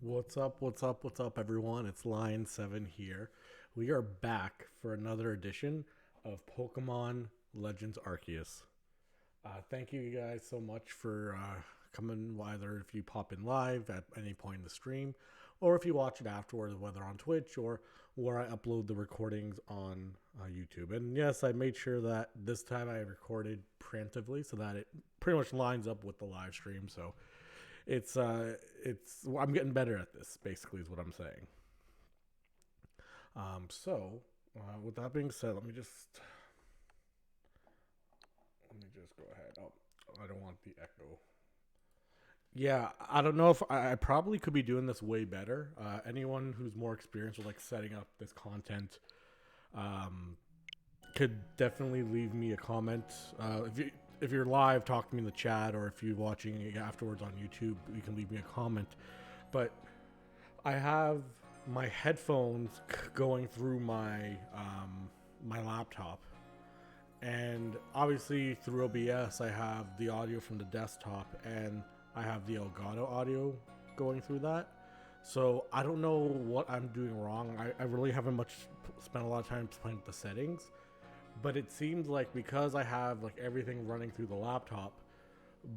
What's up? What's up? What's up, everyone? It's Lion7 here. We are back for another edition of Pokemon Legends Arceus. Thank you guys so much for coming, either if you pop in live at any point in the stream, or if you watch it afterwards, whether on Twitch or where I upload the recordings on YouTube. And yes, I made sure that this time I recorded preemptively so that it pretty much lines up with the live stream. So I'm getting better at this. Basically, is what I'm saying. With that being said, let me just go ahead. Oh, I don't want the echo. Yeah, I don't know if I probably could be doing this way better. Anyone who's more experienced with like setting up this content, um, could definitely leave me a comment. If you're live, talk to me in the chat, or if you're watching it afterwards on YouTube, you can leave me a comment. But I have my headphones going through my laptop, and obviously through OBS I have the audio from the desktop, and I have the Elgato audio going through that. So I don't know what I'm doing wrong. I really haven't spent a lot of time playing with the settings, but it seems like because I have like everything running through the laptop,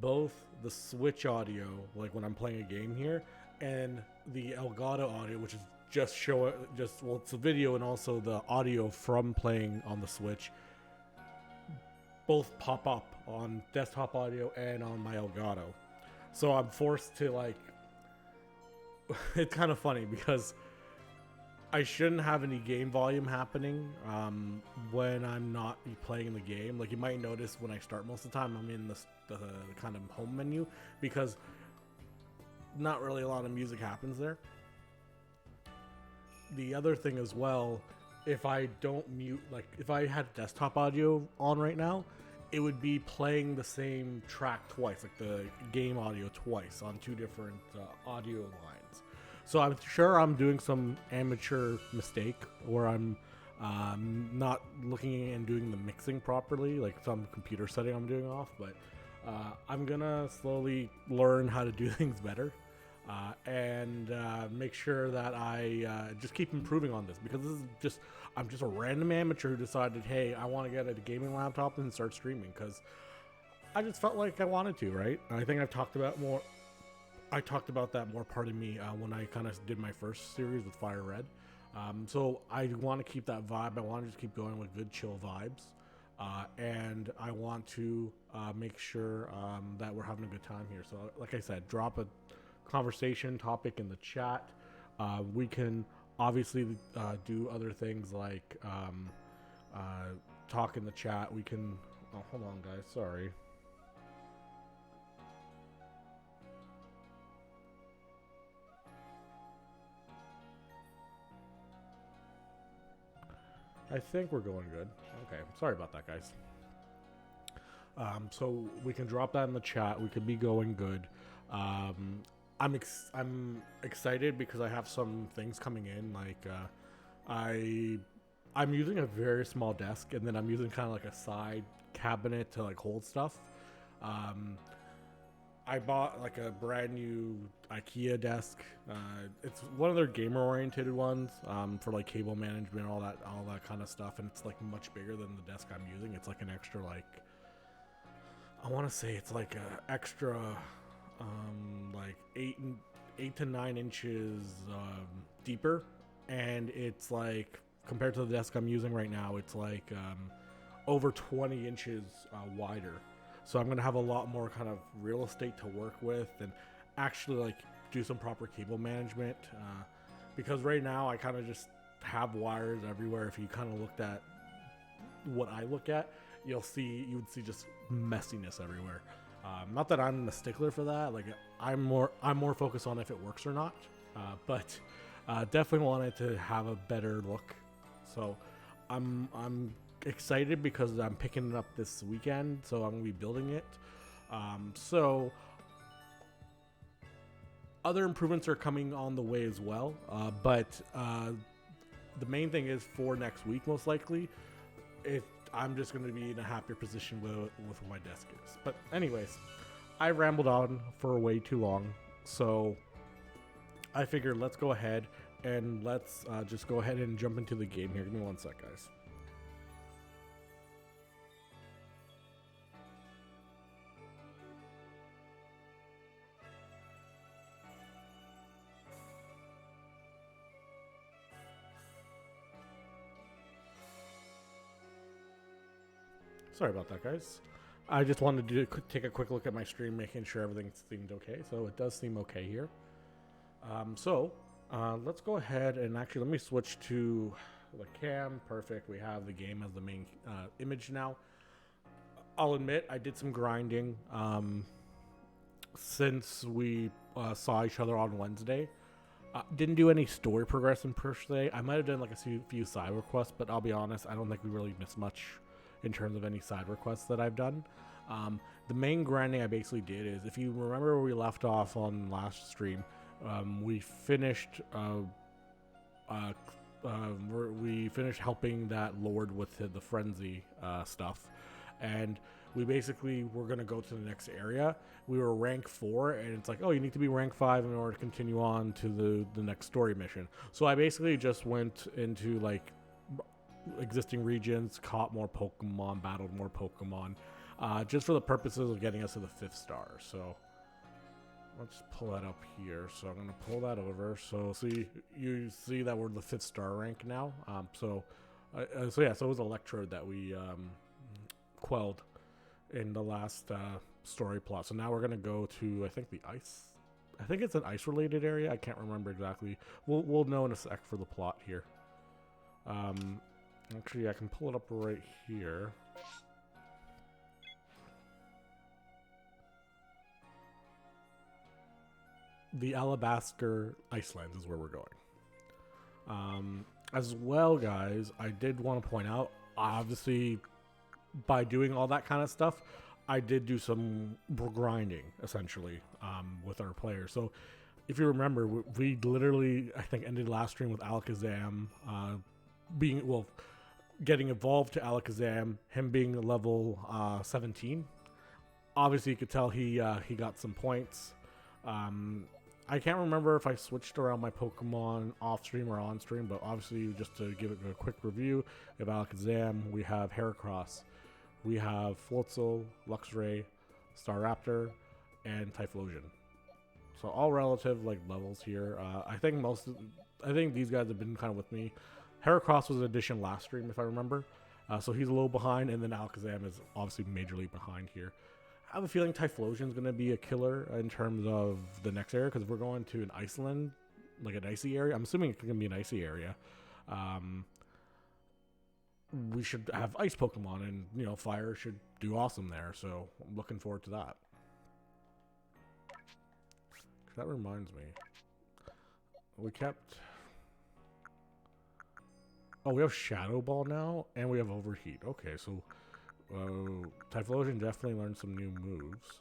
both the Switch audio, like when I'm playing a game here, and the Elgato audio, which is well, it's the video and also the audio from playing on the Switch, both pop up on desktop audio and on my Elgato. So I'm forced to like. It's kind of funny because I shouldn't have any game volume happening when I'm not playing the game. Like you might notice when I start, most of the time I'm in the kind of home menu, because not really a lot of music happens there. The other thing as well, if I don't mute, like if I had desktop audio on right now, it would be playing the same track twice, like the game audio twice on two different audio lines. So I'm sure I'm doing some amateur mistake where I'm not looking and doing the mixing properly, like some computer setting I'm doing off. But I'm gonna slowly learn how to do things better, and make sure that I just keep improving on this, because I'm just a random amateur who decided, hey, I want to get a gaming laptop and start streaming because I just felt like I wanted to, right? And I think I talked about that more, pardon me, when I kind of did my first series with Fire Red. So I want to keep that vibe. I want to just keep going with good chill vibes. And I want to make sure that we're having a good time here. So like I said, drop a conversation topic in the chat. We can obviously do other things like talk in the chat. We can. Oh, hold on, guys. Sorry. I think we're going good. Okay. Sorry about that, guys. So we can drop that in the chat. We could be going good. I'm excited because I have some things coming in. Like I'm using a very small desk, and then I'm using kind of like a side cabinet to like hold stuff. Um, I bought like a brand new IKEA desk. It's one of their gamer oriented ones, for like cable management, all that kind of stuff, and it's like much bigger than the desk I'm using. It's like an extra, like, I want to say it's like a extra like 8 to 9 inches deeper, and it's like, compared to the desk I'm using right now, it's like over 20 inches wider. So I'm gonna have a lot more kind of real estate to work with and actually like do some proper cable management, because right now I kind of just have wires everywhere. If you kind of looked at what I look at, you would see just messiness everywhere. Not that I'm a stickler for that. Like I'm more focused on if it works or not. But definitely wanted to have a better look. So I'm excited because I'm picking it up this weekend. So I'm gonna be building it. So other improvements are coming on the way as well. But the main thing is for next week, most likely, if I'm just going to be in a happier position with where my desk is. But anyways, I rambled on for way too long. So I figured let's go ahead and let's just go ahead and jump into the game here. Give me one sec, guys. Sorry about that, guys. I just wanted to take a quick look at my stream, making sure everything seemed okay. So it does seem okay here. Let's go ahead and actually let me switch to the cam. Perfect. We have the game as the main image now. I'll admit I did some grinding since we saw each other on Wednesday. Didn't do any story progression per se. I might have done like a few side requests, but I'll be honest, I don't think we really missed much in terms of any side requests that I've done. The main grinding I basically did is, if you remember where we left off on last stream, we finished helping that lord with the frenzy stuff, and we basically were going to go to the next area. We were rank 4, and it's like, oh, you need to be rank 5 in order to continue on to the next story mission. So I basically just went into like existing regions, caught more Pokemon, battled more Pokemon, just for the purposes of getting us to the 5th star. So let's pull that up here. So I'm going to pull that over. So you see that we're the 5th star rank now. So it was Electrode that we quelled in the last story plot. So now we're going to go to, I think it's an ice related area. I can't remember exactly. We'll know in a sec for the plot here. Actually, I can pull it up right here. The Alabaster Icelands is where we're going. As well, guys, I did want to point out, obviously, by doing all that kind of stuff, I did do some grinding, essentially, with our players. So, if you remember, we literally, I think, ended last stream with Alakazam getting evolved to Alakazam, him being level 17. Obviously, you could tell he got some points. I can't remember if I switched around my Pokemon off stream or on stream, but obviously, just to give it a quick review of Alakazam, we have Heracross, we have Floatzel, Luxray, Staraptor, and Typhlosion. So all relative like levels here. I think these guys have been kind of with me. Heracross was an addition last stream, if I remember. So he's a little behind, and then Alakazam is obviously majorly behind here. I have a feeling Typhlosion is going to be a killer in terms of the next area, because we're going to an Iceland, like an icy area. I'm assuming it's going to be an icy area. We should have ice Pokemon, and fire should do awesome there. So I'm looking forward to that. That reminds me, we kept. Oh, we have Shadow Ball now, and we have Overheat. Okay, so Typhlosion definitely learned some new moves.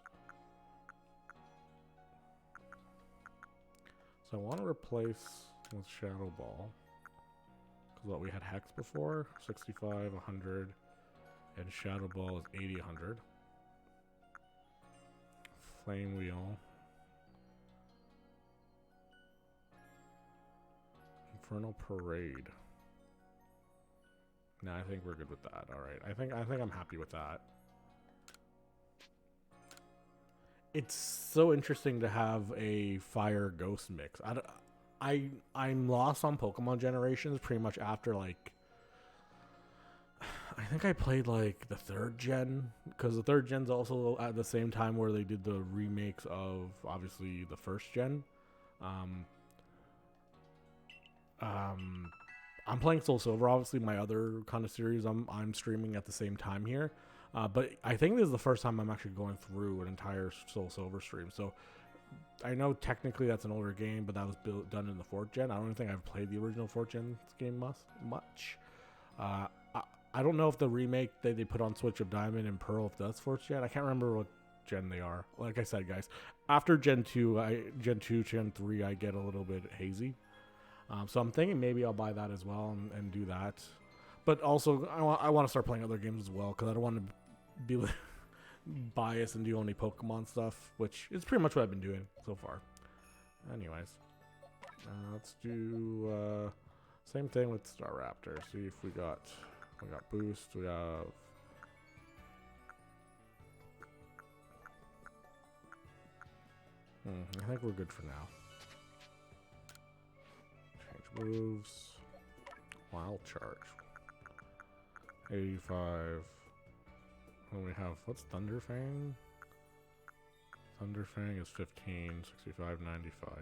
So I want to replace with Shadow Ball. Because we had Hex before, 65, 100, and Shadow Ball is 80, 100. Flame Wheel. Infernal Parade. No, I think we're good with that. All right, I think I'm happy with that. It's so interesting to have a fire ghost mix. I'm lost on Pokemon generations pretty much after like. I think I played like the 3rd gen, because the 3rd gen's also at the same time where they did the remakes of obviously the 1st gen. I'm playing Soul Silver, obviously my other kind of series I'm streaming at the same time here. But I think this is the first time I'm actually going through an entire Soul Silver stream. So I know technically that's an older game, but that was done in the 4th gen. I don't think I've played the original 4th gen game much. I don't know if the remake that they put on Switch of Diamond and Pearl, if that's 4th gen. I can't remember what gen they are. Like I said, guys, after Gen 2, Gen 3, I get a little bit hazy. So I'm thinking maybe I'll buy that as well and do that. But also, I want to start playing other games as well, because I don't want to be biased and do only Pokemon stuff, which is pretty much what I've been doing so far. Anyways. Let's do same thing with Staraptor. See if we got boost. We have I think we're good for now. Change moves. Wild charge. 85. Then we have, what's Thunder Fang? Thunder Fang is 15, 65, 95.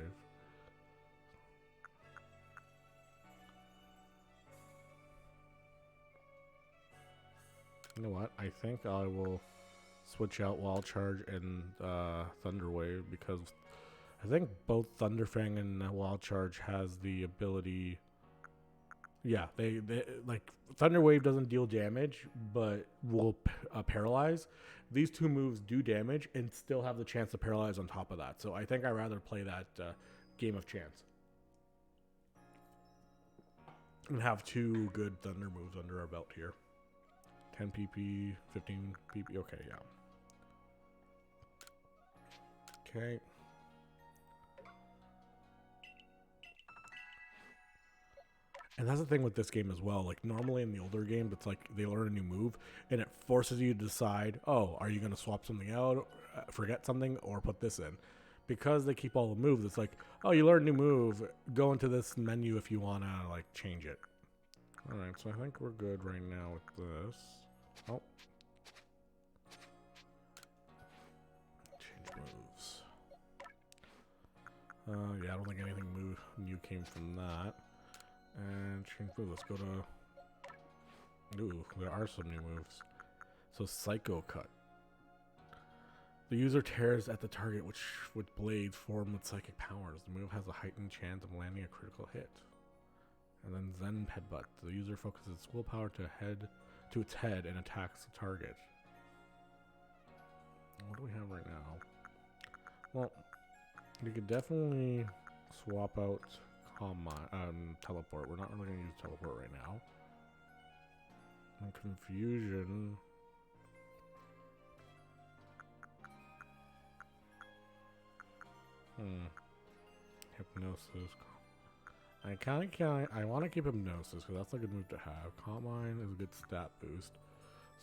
You know what? I think I will switch out Wild Charge and Thunder Wave because I think both Thunder Fang and Wild Charge has the ability. Yeah, they like Thunder Wave doesn't deal damage, but will paralyze. These two moves do damage and still have the chance to paralyze on top of that. So I think I'd rather play that game of chance and have two good Thunder moves under our belt here. 10 PP, 15 PP. Okay, yeah. Okay. And that's the thing with this game as well. Like normally in the older games, it's like they learn a new move and it forces you to decide, oh, are you going to swap something out, forget something, or put this in? Because they keep all the moves, it's like, oh, you learn a new move, go into this menu if you want to like change it. All right, so I think we're good right now with this. Oh. Change moves. Yeah, I don't think anything new came from that. And change move. Let's go to. Ooh, there are some new moves. So Psycho Cut. The user tears at the target, which with blades form with psychic powers. The move has a heightened chance of landing a critical hit. And then Zen Headbutt. The user focuses its willpower to its head and attacks the target. What do we have right now? Well, you could definitely swap out Teleport. We're not really going to use Teleport right now. And Confusion. Hypnosis. I want to keep Hypnosis because that's a good move to have. Calm Mind is a good stat boost.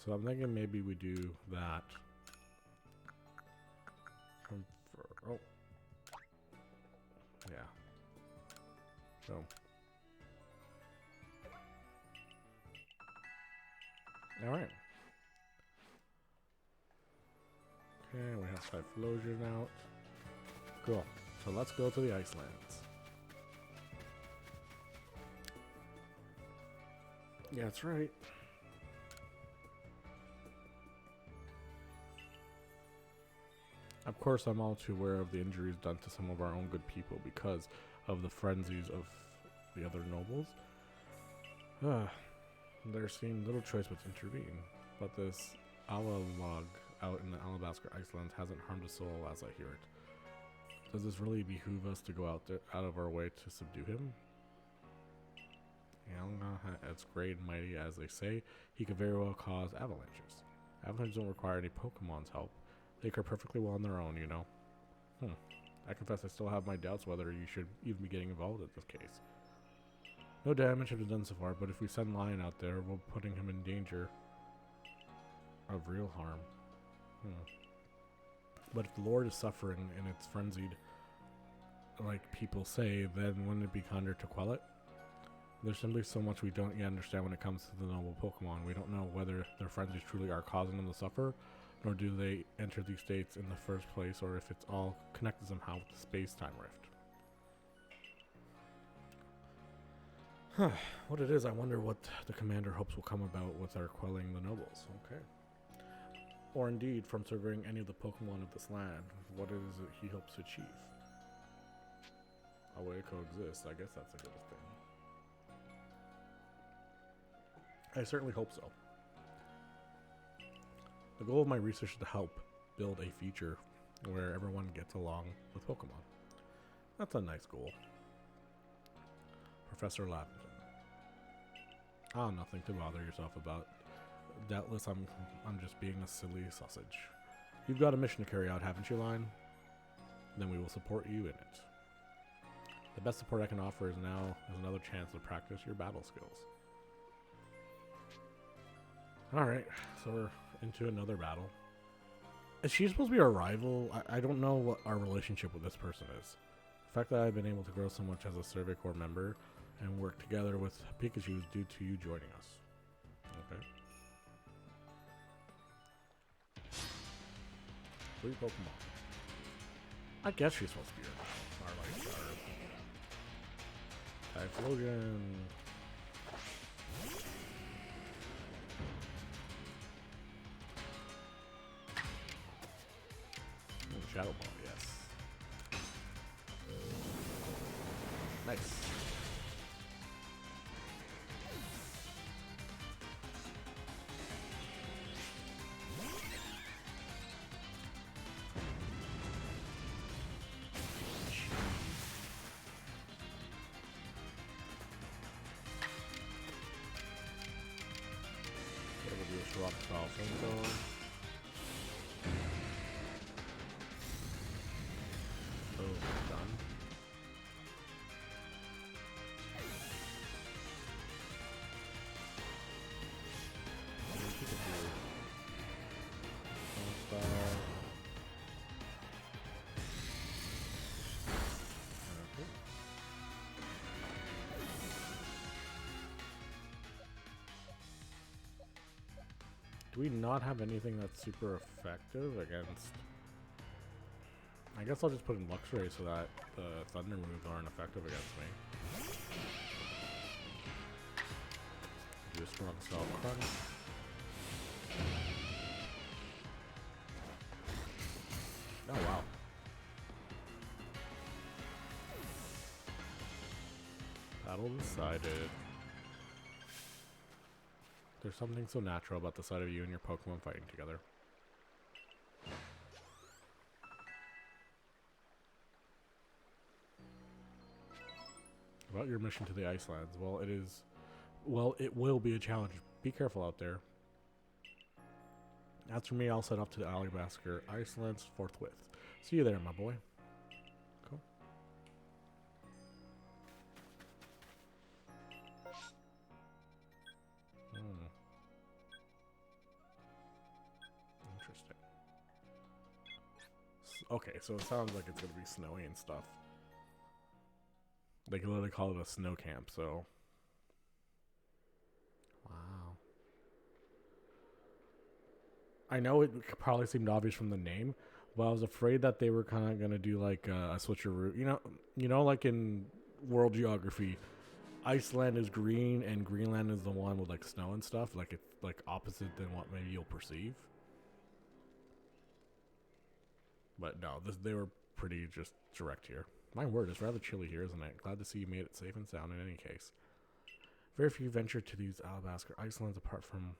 So I'm thinking maybe we do that. Oh. Yeah. So. Alright. Okay, we have Typhlosion out. Cool. So let's go to the Icelands. Yeah, that's right. Of course, I'm all too aware of the injuries done to some of our own good people because of the frenzies of the other nobles. There seemed little choice but to intervene, but this Alalog out in the Alabaster Icelands hasn't harmed a soul as I hear it. Does this really behoove us to go out of our way to subdue him? As great and mighty as they say, he could very well cause avalanches. Avalanches don't require any Pokemon's help. They occur perfectly well on their own, you know. I confess I still have my doubts whether you should even be getting involved in this case. No damage has been done so far, but if we send Lion out there, we're putting him in danger of real harm. But if the Lord is suffering and it's frenzied, like people say, then wouldn't it be kinder to quell it? There's simply so much we don't yet understand when it comes to the noble Pokemon. We don't know whether their frenzies truly are causing them to suffer, nor do they enter these states in the first place, or if it's all connected somehow with the space-time rift. What it is, I wonder what the commander hopes will come about with our quelling the nobles. Okay. Or indeed, from surveying any of the Pokemon of this land, what is it he hopes to achieve? A way to coexist, I guess that's a good thing. I certainly hope so. The goal of my research is to help build a future where everyone gets along with Pokemon. That's a nice goal. Professor Lavington. Nothing to bother yourself about. Doubtless I'm just being a silly sausage. You've got a mission to carry out, haven't you, Lion? Then we will support you in it. The best support I can offer is now is another chance to practice your battle skills. Alright, so we're into another battle. Is she supposed to be our rival? I don't know what our relationship with this person is. The fact that I've been able to grow so much as a Survey Corps member and work together with Pikachu is due to you joining us. Okay. 3 Pokemon. I guess she's supposed to be our Typhlosion. Shadow Ball, yes. Nice. Rock style flamethrower. Boom, done. Do we not have anything that's super effective against... I guess I'll just put in Luxray so that the Thunder moves aren't effective against me. Do a strong style crunch. Oh wow. Battle decided. There's something so natural about the sight of you and your Pokemon fighting together. About your mission to the Icelands. Well, it will be a challenge. Be careful out there. As for me, I'll set off to the Alabaster Icelands forthwith. See you there, my boy. Cool. Interesting. Okay, so it sounds like it's going to be snowy and stuff. They can literally call it a snow camp, so... Wow. I know it probably seemed obvious from the name, but I was afraid that they were kind of going to do like a switcheroo. You know, like in World Geography, Iceland is green and Greenland is the one with like snow and stuff. Like it's like opposite than what maybe you'll perceive. But no, they were pretty just direct here. My word, it's rather chilly here, isn't it? Glad to see you made it safe and sound in any case. Very few venture to these Alabaster Icelands apart from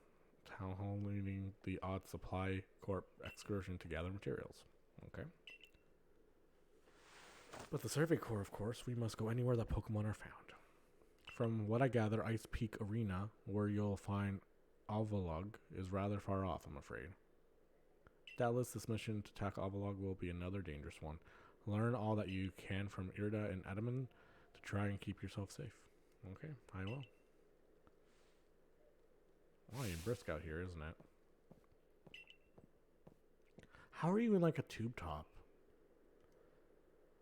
Town Hall leading the odd supply corp excursion to gather materials. Okay. But the Survey Corps, of course, we must go anywhere that Pokemon are found. From what I gather, Ice Peak Arena, where you'll find Alvalug, is rather far off, I'm afraid. Doubtless this mission to tackle Alvalug will be another dangerous one. Learn all that you can from Irida and Edaman to try and keep yourself safe. Okay, I will. Oh, you're brisk out here, isn't it? How are you in like a tube top?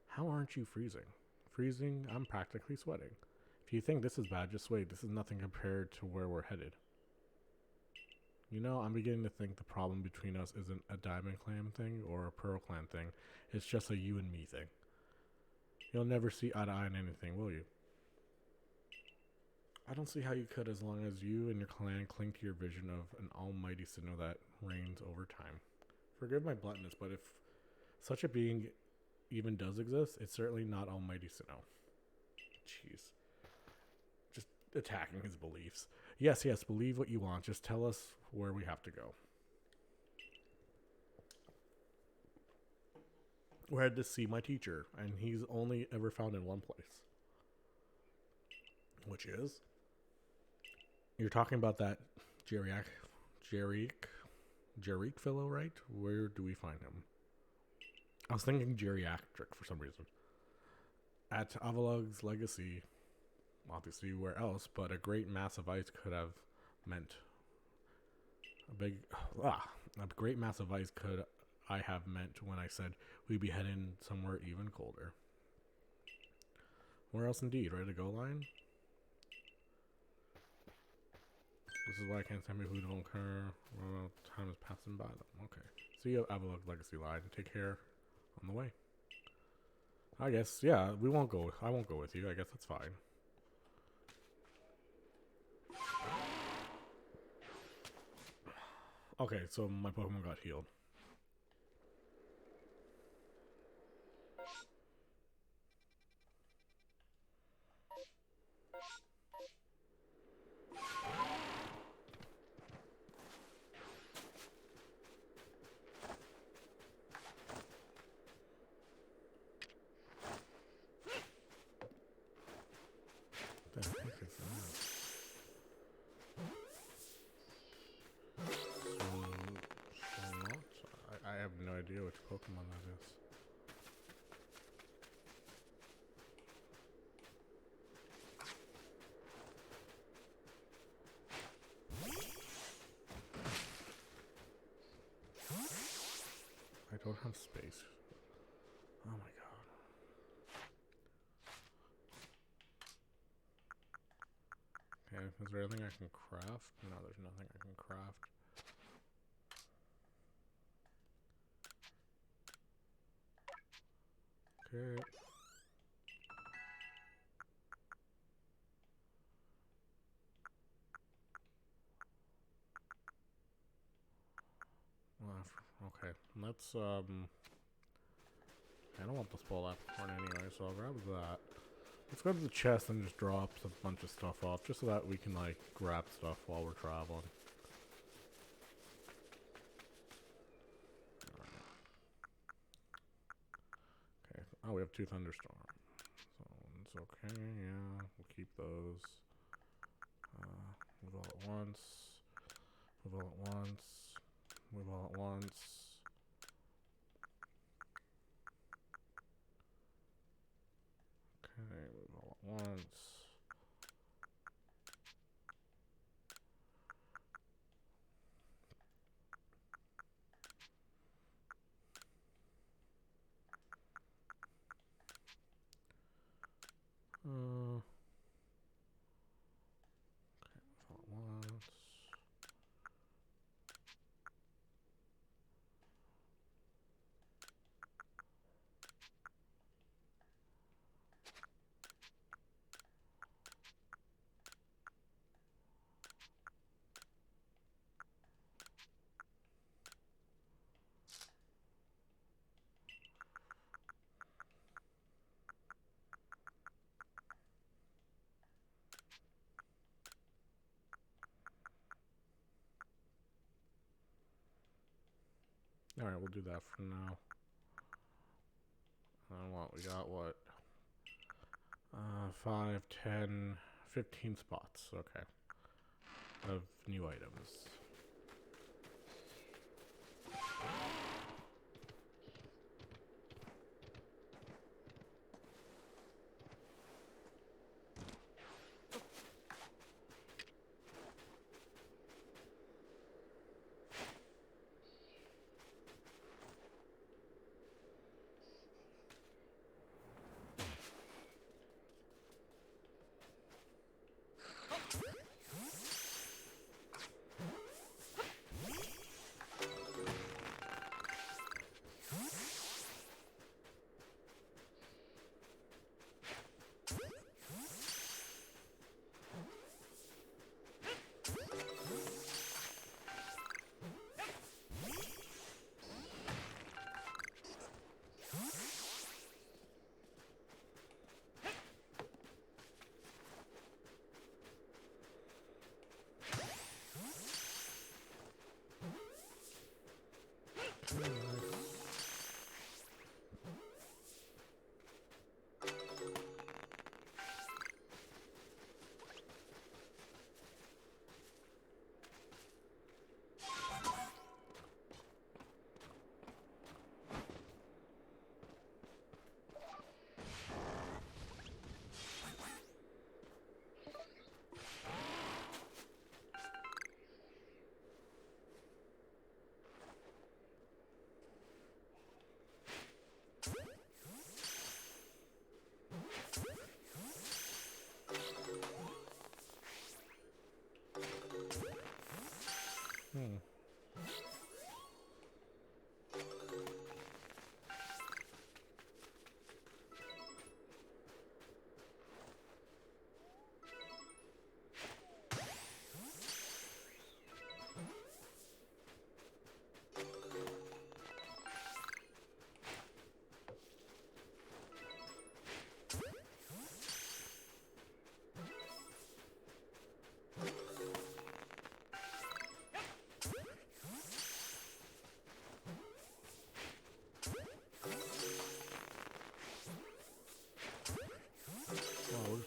How aren't you freezing? Freezing? I'm practically sweating. If you think this is bad, just wait. This is nothing compared to where we're headed. You know, I'm beginning to think the problem between us isn't a Diamond Clan thing or a Pearl Clan thing. It's just a you and me thing. You'll never see eye to eye on anything, will you? I don't see how you could as long as you and your clan cling to your vision of an almighty Sinnoh that reigns over time. Forgive my bluntness, but if such a being even does exist, it's certainly not almighty Sinnoh. Jeez. Just attacking his beliefs. Yes, believe what you want. Just tell us where we have to go. We're headed to see my teacher, and he's only ever found in one place. Which is? You're talking about that Jerick fellow, right? Where do we find him? I was thinking geriatric for some reason. At Avalug's legacy, obviously where else, but a great mass of ice could have meant a big, a great mass of ice could I have meant when I said we'd be heading somewhere even colder. Where else indeed, ready to go line? This is why I can't stand people who don't care. Well, time is passing by them. Okay. See you, Avalok Legacy line. Take care on the way. I guess, yeah, we won't go. I won't go with you. I guess that's fine. Okay, so my Pokemon got healed. What the heck is that? I have no idea which Pokemon that is. I don't have space. Oh my god. Okay, is there anything I can craft? No, there's nothing I can craft. Okay. Okay, let's I don't want the spoil apricorn anyway, so I'll grab that. Let's go to the chest and just drop a bunch of stuff off, just so that we can like grab stuff while we're traveling. Okay. Oh, we have 2 thunderstorms. So it's okay, yeah. We'll keep those. Move all at once. Move all at once. Move all at once. Okay, move all at once. Okay, move all at once. Alright, we'll do that for now. We got what? 5, 10, 15 spots, okay. Of new items.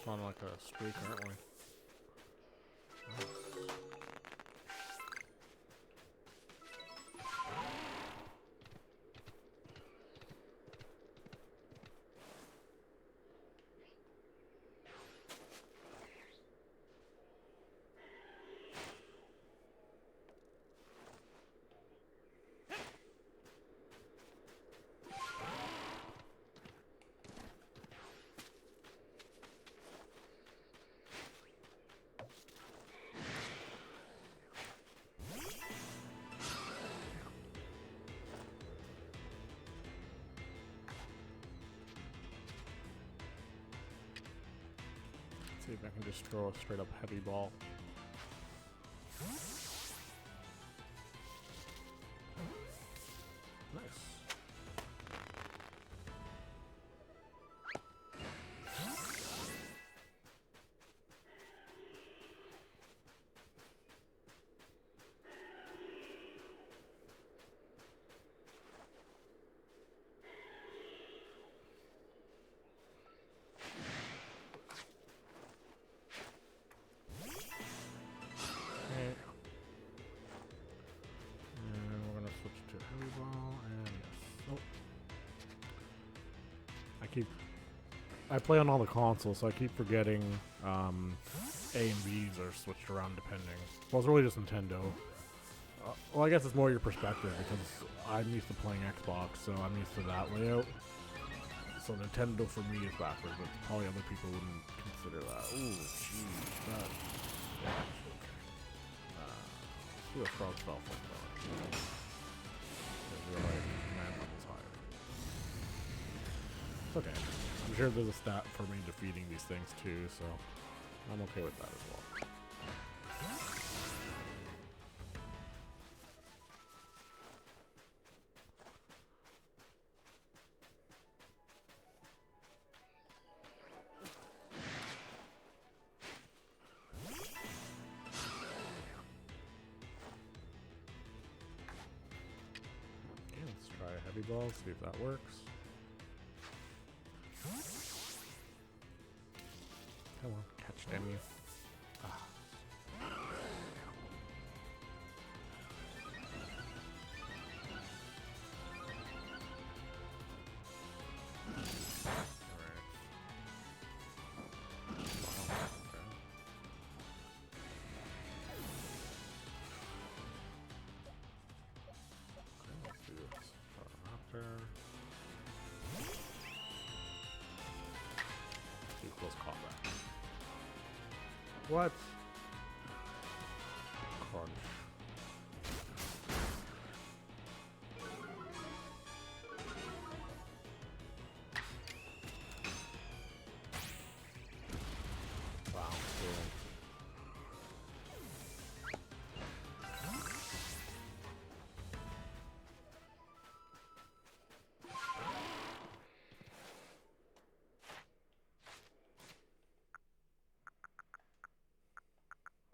on like a streak, aren't we? Nice. See if I can just throw a straight up heavy ball. Nice. I play on all the consoles, so I keep forgetting A and B's are switched around depending. Well, it's really just Nintendo. Well, I guess it's more your perspective because I'm used to playing Xbox, so I'm used to that layout. So Nintendo for me is backwards, but probably other people wouldn't consider that. Ooh, jeez, that. Yeah, okay. Let's do a frog spell flame though. It's okay. I'm sure there's a stat for me defeating these things too, so I'm okay with that as well. Okay, let's try a heavy ball, see if that works. Come on, catch damn you. Ah. Let's do this. Do close combat. What? Crunch. Wow, cool.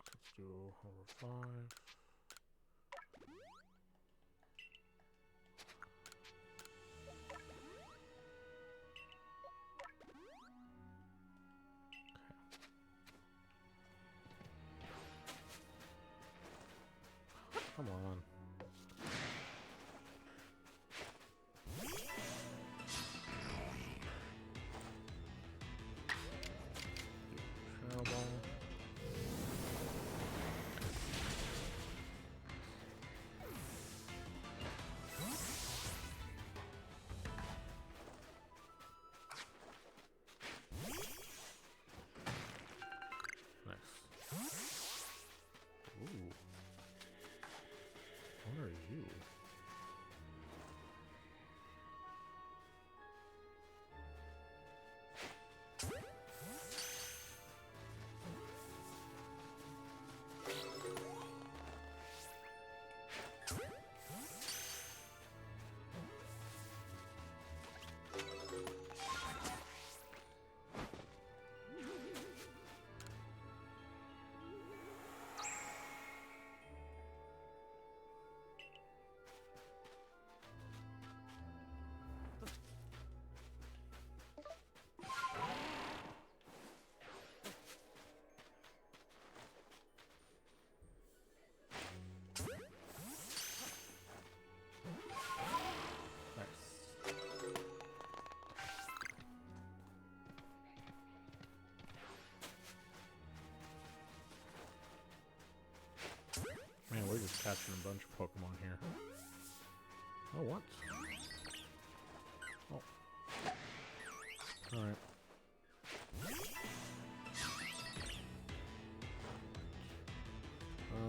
Let's do over 5. Come on. Shadow ball. catching a bunch of Pokemon here. Oh, what? Oh. Alright.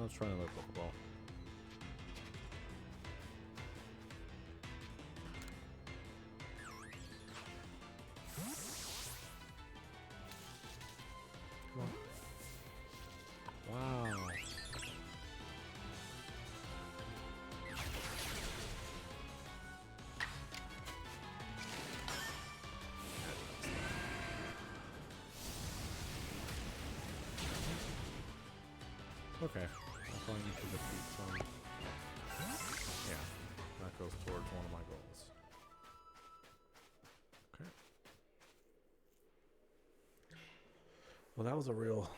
Let's try another Pokeball. Come on. Wow. Okay. I probably need to defeat some. Yeah. That goes towards one of my goals. Okay. Well, that was a real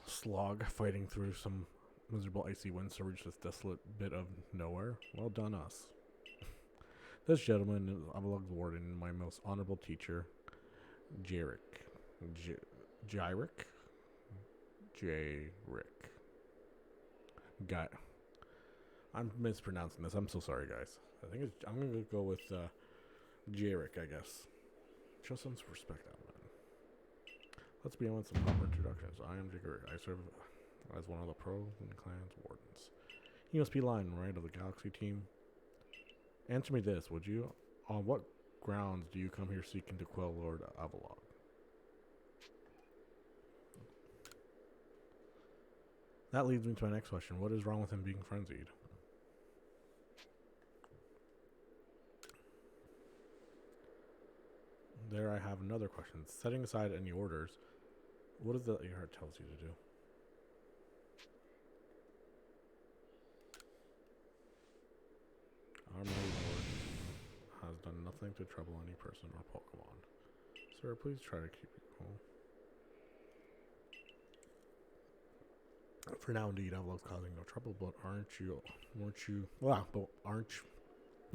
slog fighting through some miserable icy winds to reach this desolate bit of nowhere. Well done, us. This gentleman is Avalug's warden, my most honorable teacher, Jarek. Jyrick? Jyrick. Guy. I'm mispronouncing this. I'm so sorry, guys. I'm going to go with Jyrick, I guess. Show some respect out, man. Let's begin with some proper introductions. I am Jyrick. I serve as one of the Pro Clan's wardens. You must be lying, right, of the Galaxy team? Answer me this, would you? On what grounds do you come here seeking to quell Lord Avalog? That leads me to my next question. What is wrong with him being frenzied? There I have another question. Setting aside any orders, what is it that your heart tells you to do? Our mighty lord has done nothing to trouble any person or Pokemon. Sir, please try to keep it cool. For now, indeed, Avalug's causing no trouble, but aren't you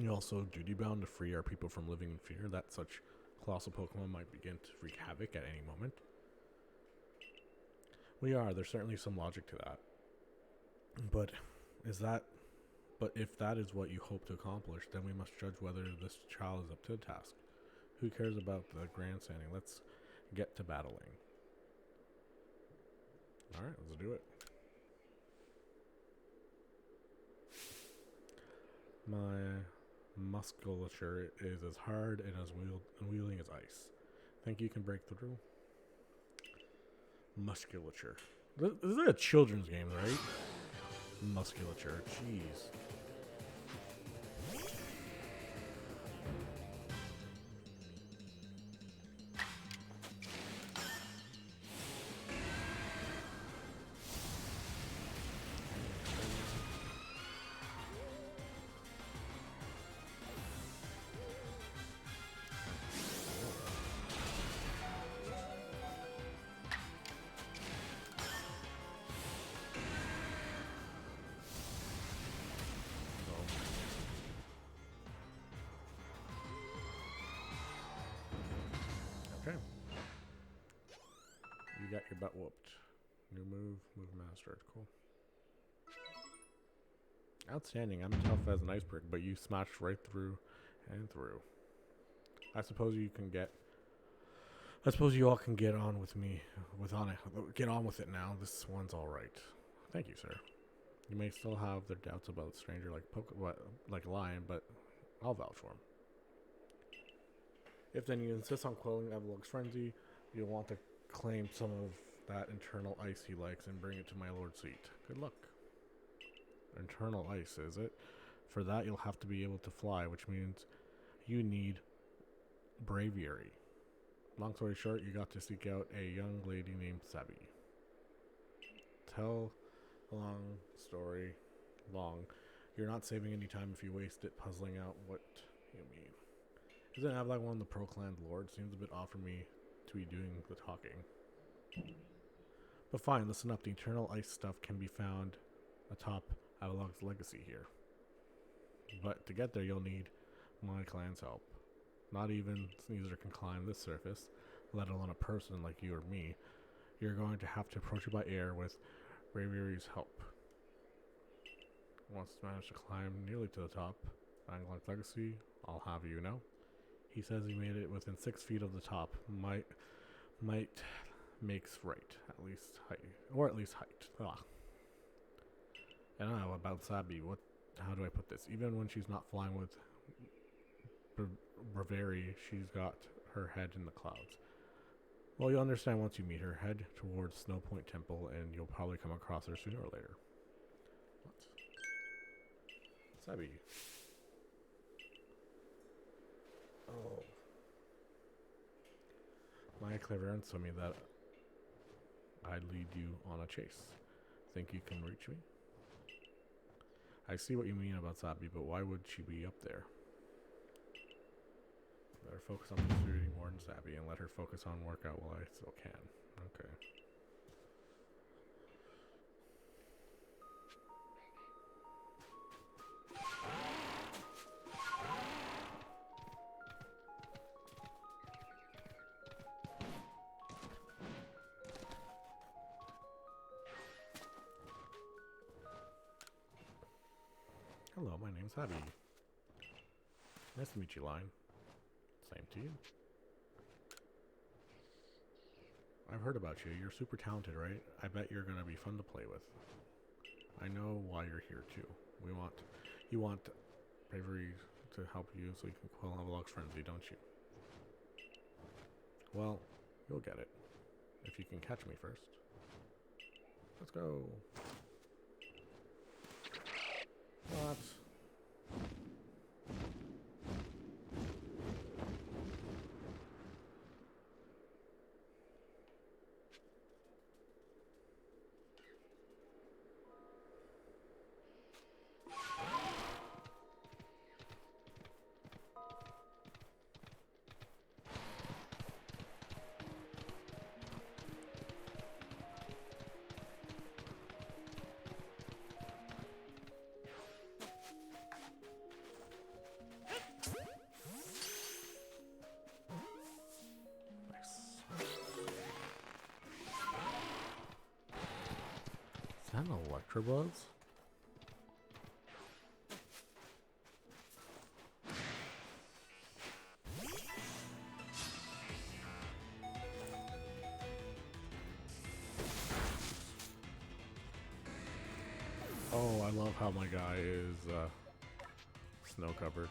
also duty-bound to free our people from living in fear that such colossal Pokemon might begin to wreak havoc at any moment? We are. There's certainly some logic to that. But if that is what you hope to accomplish, then we must judge whether this child is up to the task. Who cares about the grandstanding? Let's get to battling. Alright, let's do it. My musculature is as hard and as unwielding as ice. Think you can break through? Musculature. This is a children's game, right? Musculature. Jeez. Okay. You got your butt whooped. New move mastered. Cool. Outstanding. I'm tough as an iceberg, but you smashed right through and through. I suppose you all can get on with me. Get on with it now. This one's all right. Thank you, sir. You may still have their doubts about a stranger like a lion, but I'll vouch for him. If then you insist on quelling Avalug's frenzy, you'll want to claim some of that internal ice he likes and bring it to my lord's seat. Good luck. Internal ice, is it? For that, you'll have to be able to fly, which means you need bravery. Long story short, you got to seek out a young lady named Sabi. Tell a long story long. You're not saving any time if you waste it puzzling out what you mean. Isn't Avalog one of the Pro Clan lords? Seems a bit odd for me to be doing the talking. But fine, listen up. The eternal ice stuff can be found atop Avalog's legacy here. But to get there, you'll need my clan's help. Not even Sneezer can climb this surface, let alone a person like you or me. You're going to have to approach it by air with Bravery's help. Once managed to climb nearly to the top. Anglon's legacy, I'll have you know. He says he made it within 6 feet of the top. Might makes right, at least height, or at least height. Ah. And now about Sabi. How do I put this? Even when she's not flying with bravery, she's got her head in the clouds. Well, you'll understand once you meet her. Head towards Snow Point Temple, and you'll probably come across her sooner or later. What? Sabi. Oh. My clairvoyance told me that I'd lead you on a chase. Think you can reach me? I see what you mean about Sabi, but why would she be up there? Better focus on pursuing more than Sabi and let her focus on workout while I still can. Okay. Hello, my name's Abby. Nice to meet you, Line. Same to you. I've heard about you. You're super talented, right? I bet you're gonna be fun to play with. I know why you're here too. You want bravery to help you so you can quell Avalok's frenzy, don't you? Well, you'll get it. If you can catch me first. Let's go. What? Is that an Electrobuzz? Oh, I love how my guy is snow covered.